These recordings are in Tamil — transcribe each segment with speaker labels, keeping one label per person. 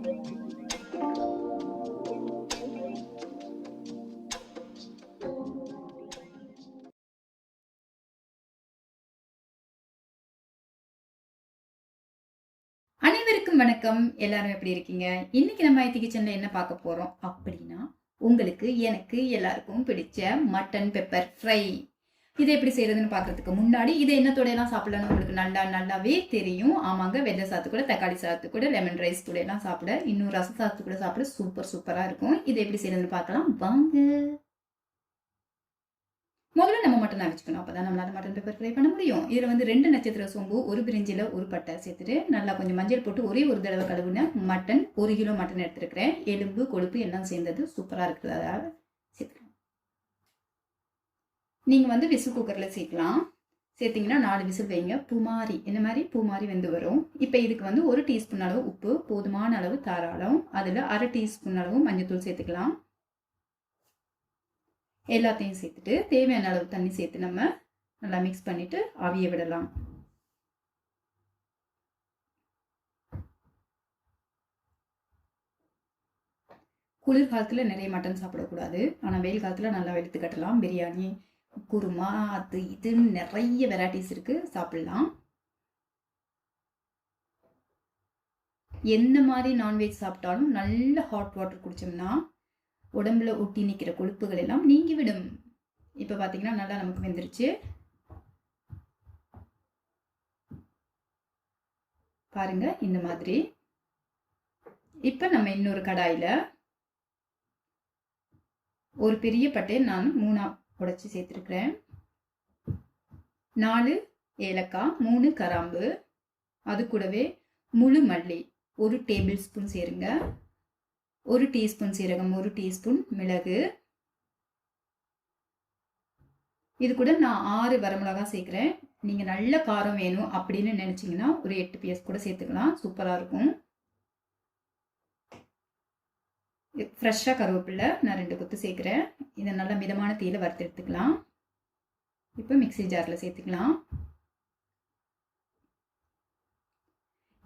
Speaker 1: அனைவருக்கும் வணக்கம். எல்லாரும் எப்படி இருக்கீங்க? இன்னைக்கு நம்ம ஆயத்தி கிச்சன்ல என்ன பார்க்க போறோம் அப்படின்னா, உங்களுக்கு எனக்கு எல்லாருக்கும் பிடிச்ச மட்டன் பெப்பர் ஃப்ரை. இதை எப்படி செய்யறதுன்னு பார்க்கறதுக்கு முன்னாடி இதை என்னத்தோட எல்லாம் சாப்பிடலாம்னு உங்களுக்கு நல்லாவே தெரியும். ஆமாங்க, வெள்ளை சாத்து கூட, தக்காளி சாத்து கூட, லெமன் ரைஸ் கூட எல்லாம் சாப்பிட, இன்னும் ரச சாத்து கூட சாப்பிட சூப்பரா இருக்கும். இதை எப்படி செய்யறதுன்னு பார்க்கலாம் வாங்க. முதல்ல நம்ம மட்டன் வச்சுக்கணும். அப்பதான் நம்மளால மட்டன் பெப்பர் ஃப்ரை பண்ண முடியும். இதுல வந்து 2 நட்சத்திர சோம்பு, ஒரு பிரிஞ்சில ஒரு பட்டை சேர்த்துட்டு நல்லா கொஞ்சம் மஞ்சள் போட்டு ஒரே ஒரு தடவை கழுவுன மட்டன், 1 கிலோ மட்டன் எடுத்துருக்கிறேன். எலும்பு கொழுப்பு எல்லாம் சேர்ந்தது சூப்பரா இருக்குது. அதாவது சேர்த்துக்கலாம். நீங்க வந்து விசில் குக்கர்ல சேர்க்கலாம். சேர்த்தீங்கன்னா 4 விசில் வைங்க. பூமாரி என்ன மாதிரி பூமாரி வெந்து வரும். இப்போ இதுக்கு வந்து 1 டீஸ்பூன் அளவு உப்பு, போதுமான அளவு தாராளம். அதுல 1/2 டீஸ்பூன் அளவு மஞ்சள் சேர்த்துக்கலாம். எல்லாத்தையும் சேர்த்துட்டு தேவையான அளவு தண்ணி சேர்த்து நம்ம நல்லா மிக்ஸ் பண்ணிட்டு ஆவிய விடலாம். குளிர்காலத்துல நிறைய மட்டன் சாப்பிடக்கூடாது. ஆனா வெயில் காலத்துல நல்லா எடுத்து கட்டலாம். பிரியாணி, குருமா, அது இதுன்னு நிறைய வெரைட்டிஸ் இருக்கு, சாப்பிடலாம். எந்த மாதிரி நான்வெஜ் சாப்பிட்டாலும் நல்ல ஹாட் வாட்டர் குடிச்சோம்னா உடம்புல ஒட்டி நிற்கிற கொழுப்புகள் எல்லாம் நீங்கிவிடும். இப்போ பார்த்தீங்கன்னா நல்லா நமக்கு வெந்துருச்சு. பாருங்க இந்த மாதிரி. இப்போ நம்ம இன்னொரு கடாயில ஒரு பெரிய பட்டையை நான் 3 உடைச்சி சேர்த்துருக்கிறேன். 4 ஏலக்காய், 3 கிராம்பு, அது கூடவே முழு மல்லி 1 டேபிள் ஸ்பூன் சேருங்க. 1 டீஸ்பூன் சீரகம், 1 டீஸ்பூன் மிளகு. இது கூட நான் 6 வரமிளகாய் சேர்க்கிறேன். நீங்க நல்ல காரம் வேணும் அப்படின்னு நினைச்சீங்கன்னா ஒரு 8 பீஸ் கூட சேர்த்துக்கலாம். சூப்பரா இருக்கும். ஃப்ரெஷ்ஷா கருவேப்பிலை நான் 2 கொத்து சேர்க்கிறேன். இதை நல்லா மிதமான தீயில வறுத்து எடுத்துக்கலாம். இப்போ மிக்ஸி ஜார்ல சேர்த்துக்கலாம்.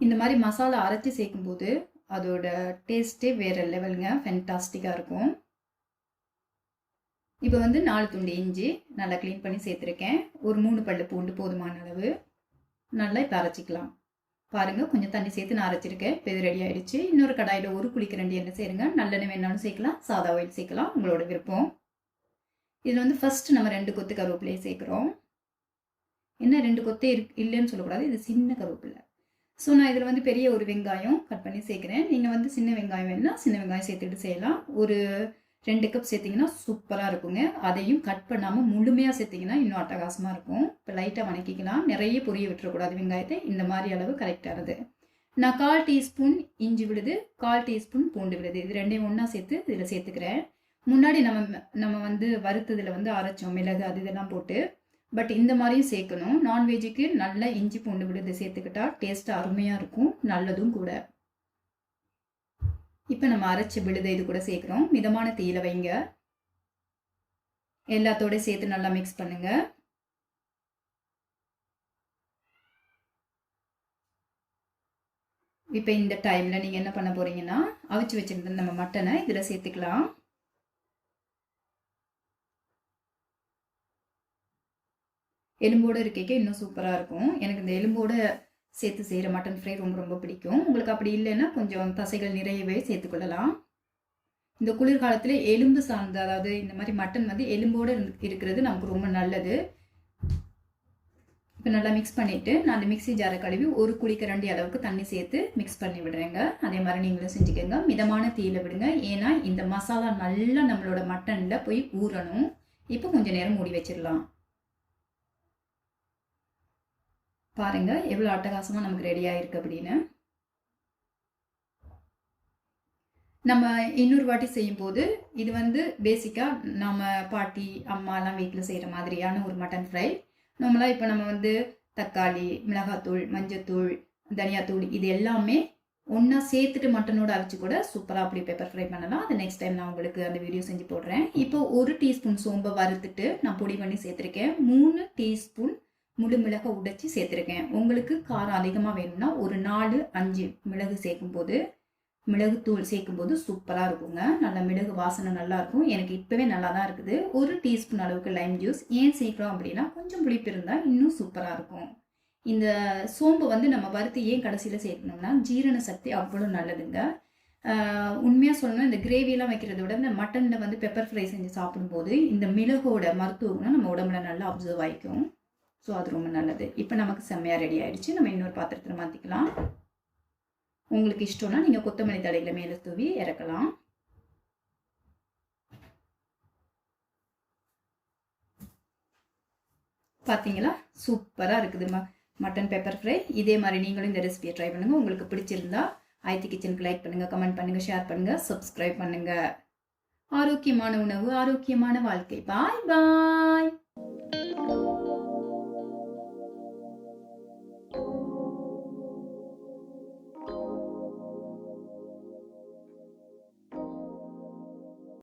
Speaker 1: இந்த மாதிரி மசாலா அரைச்சி சேர்க்கும் போது அதோட டேஸ்டே வேற லெவலுங்க, ஃபென்டாஸ்டிக்காக இருக்கும். இப்போ வந்து 4 துண்டு இஞ்சி நல்லா க்ளீன் பண்ணி சேர்த்துருக்கேன். ஒரு 3 பல்லு பூண்டு போதுமான அளவு. நல்லா இப்போ அரைச்சிக்கலாம். பாருங்க, கொஞ்சம் தண்ணி சேர்த்து நான் அரைச்சிருக்கேன். இப்போ இது ரெடி ஆயிடுச்சு. இன்னொரு கடாயில் 1 குழிக்கரண்டி எண்ணெய் சேருங்க. நல்லெண்ணெய் வேணாலும் சேர்க்கலாம், சாதா ஆயில் சேர்க்கலாம், உங்களோட விருப்பம். இதில் வந்து ஃபர்ஸ்ட் நம்ம 2 கொத்து கருவேப்பிலையை சேர்க்குறோம். என்ன 2 கொத்தே இல்லைன்னு சொல்லக்கூடாது, இது சின்ன கருவேப்பிலை. ஸோ நான் இதில் வந்து பெரிய ஒரு வெங்காயம் கட் பண்ணி சேர்க்குறேன். நீங்கள் வந்து சின்ன வெங்காயம் வேணுன்னா சின்ன வெங்காயம் சேர்த்துட்டு செய்யலாம். ஒரு 2 கப் சேர்த்திங்கன்னா சூப்பராக இருக்குங்க. அதையும் கட் பண்ணாமல் முழுமையாக சேர்த்திங்கன்னா இன்னும் அட்டகாசமாக இருக்கும். இப்போ லைட்டாக வணக்கிக்கலாம். நிறைய பொரிய விட்டுறக்கூடாது வெங்காயத்தை. இந்த மாதிரி அளவு கரெக்டானது. நான் 1/4 டீஸ்பூன் இஞ்சி விழுது, 1/4 டீஸ்பூன் பூண்டு விழுது, இது 2ஐயும் ஒன்றா சேர்த்து இதில் சேர்த்துக்கிறேன். முன்னாடி நம்ம வந்து வறுத்ததில் வந்து அரைச்சோம் மிளகு அது இதெல்லாம் போட்டு. பட் இந்த மாதிரியும் சேர்க்கணும். நான்வெஜ்ஜுக்கு நல்ல இஞ்சி பூண்டு விழுது சேர்த்துக்கிட்டா டேஸ்ட் அருமையாக இருக்கும், நல்லதும் கூட. இப்போ நம்ம அரைச்ச விழுதை இது கூட சேர்க்குறோம். மிதமான தீயில வைங்க. எல்லாத்தோட சேர்த்து நல்லா மிக்ஸ் பண்ணுங்க. இப்போ இந்த டைம்ல நீங்க என்ன பண்ண போறீங்கன்னா, அவிச்சு வச்சிருந்த நம்ம மட்டனை இதில் சேர்த்துக்கலாம். எலும்போடு இருக்க இன்னும் சூப்பராக இருக்கும். எனக்கு இந்த எலும்போடு சேர்த்து செய்கிற மட்டன் ஃப்ரை ரொம்ப பிடிக்கும். உங்களுக்கு அப்படி இல்லைன்னா கொஞ்சம் தசைகள் நிறையவே சேர்த்துக்கொள்ளலாம். இந்த குளிர்காலத்தில் எலும்பு சார்ந்த, அதாவது இந்த மாதிரி மட்டன் வந்து எலும்போடு இருக்கிறது நமக்கு ரொம்ப நல்லது. இப்போ நல்லா மிக்ஸ் பண்ணிவிட்டு நான் அந்த மிக்ஸி ஜாரை கழுவி 1 குழிக்கரண்டி அளவுக்கு தண்ணி சேர்த்து மிக்ஸ் பண்ணி விடுறேங்க. அதே மாதிரி நீங்களும் செஞ்சுக்கோங்க. மிதமான தீயில விடுங்க. ஏன்னா இந்த மசாலா நல்லா நம்மளோட மட்டனில் போய் ஊறணும். இப்போ கொஞ்சம் நேரம் மூடி வச்சிடலாம். பாருங்க எவ்வளோ அட்டகாசமாக நமக்கு ரெடி ஆயிருக்கு அப்படின்னு. நம்ம இன்னொரு வாட்டி செய்யும் போது இது வந்து பேசிக்காக நம்ம பாட்டி அம்மாலாம் வீட்டில் செய்கிற மாதிரியான ஒரு மட்டன் ஃப்ரை. நார்மலாக இப்போ நம்ம வந்து தக்காளி, மிளகாத்தூள், மஞ்சத்தூள், தனியாத்தூள் இது எல்லாமே ஒன்றா சேர்த்துட்டு மட்டனோட அரைச்சி கூட சூப்பராக அப்படி பெப்பர் ஃப்ரை பண்ணலாம். அது நெக்ஸ்ட் டைம் நான் உங்களுக்கு அந்த வீடியோ செஞ்சு போடுறேன். இப்போ 1 டீஸ்பூன் சோம்பை வறுத்துட்டு நான் பொடி பண்ணி சேர்த்துருக்கேன். 3 டீஸ்பூன் முழு மிளகை உடைச்சி சேர்த்துருக்கேன். உங்களுக்கு காரம் அதிகமாக வேணும்னா ஒரு 4-5 மிளகு சேர்க்கும் போது மிளகுத்தூள் சேர்க்கும்போது சூப்பராக இருக்குங்க. நல்ல மிளகு வாசனை நல்லாயிருக்கும். எனக்கு இப்போவே நல்லா தான் இருக்குது. 1 டீஸ்பூன் அளவுக்கு லைம் ஜூஸ். ஏன் சேர்க்குறோம் அப்படின்னா கொஞ்சம் புளிப்பு இருந்தால் இன்னும் சூப்பராக இருக்கும். இந்த சோம்பு வந்து நம்ம வறுத்து ஏன் கடைசியில் சேர்க்கணும்னா ஜீரண சக்தி அவ்வளோ நல்லதுங்க. உண்மையாக சொல்லணும்னா இந்த கிரேவியெல்லாம் வைக்கிறத விட இந்த மட்டனில் வந்து பெப்பர் ஃப்ரை செஞ்சு சாப்பிடும்போது இந்த மிளகோட மருத்துவ குணம் நம்ம உடம்புல நல்லா அப்சர்வ் ஆகிக்கும். ஸோ அது ரொம்ப நல்லது. இப்போ நமக்கு செம்மையாக ரெடி ஆகிடுச்சு. நம்ம இன்னொரு பாத்திரத்தில் மாற்றிக்கலாம். உங்களுக்கு இஷ்டம்னா நீங்கள் கொத்தமல்லி தழைகளை மேலே தூவி இறக்கலாம். பார்த்தீங்களா, சூப்பராக இருக்குது மட்டன் பெப்பர் ஃப்ரை. இதே மாதிரி நீங்களும் இந்த ரெசிபியை ட்ரை பண்ணுங்கள். உங்களுக்கு பிடிச்சிருந்தா ஆயத்தி கிச்சனுக்கு லைக் பண்ணுங்கள், கமெண்ட் பண்ணுங்கள், ஷேர் பண்ணுங்கள், சப்ஸ்கிரைப் பண்ணுங்கள். ஆரோக்கியமான உணவு, ஆரோக்கியமான வாழ்க்கை. பாய் பாய்.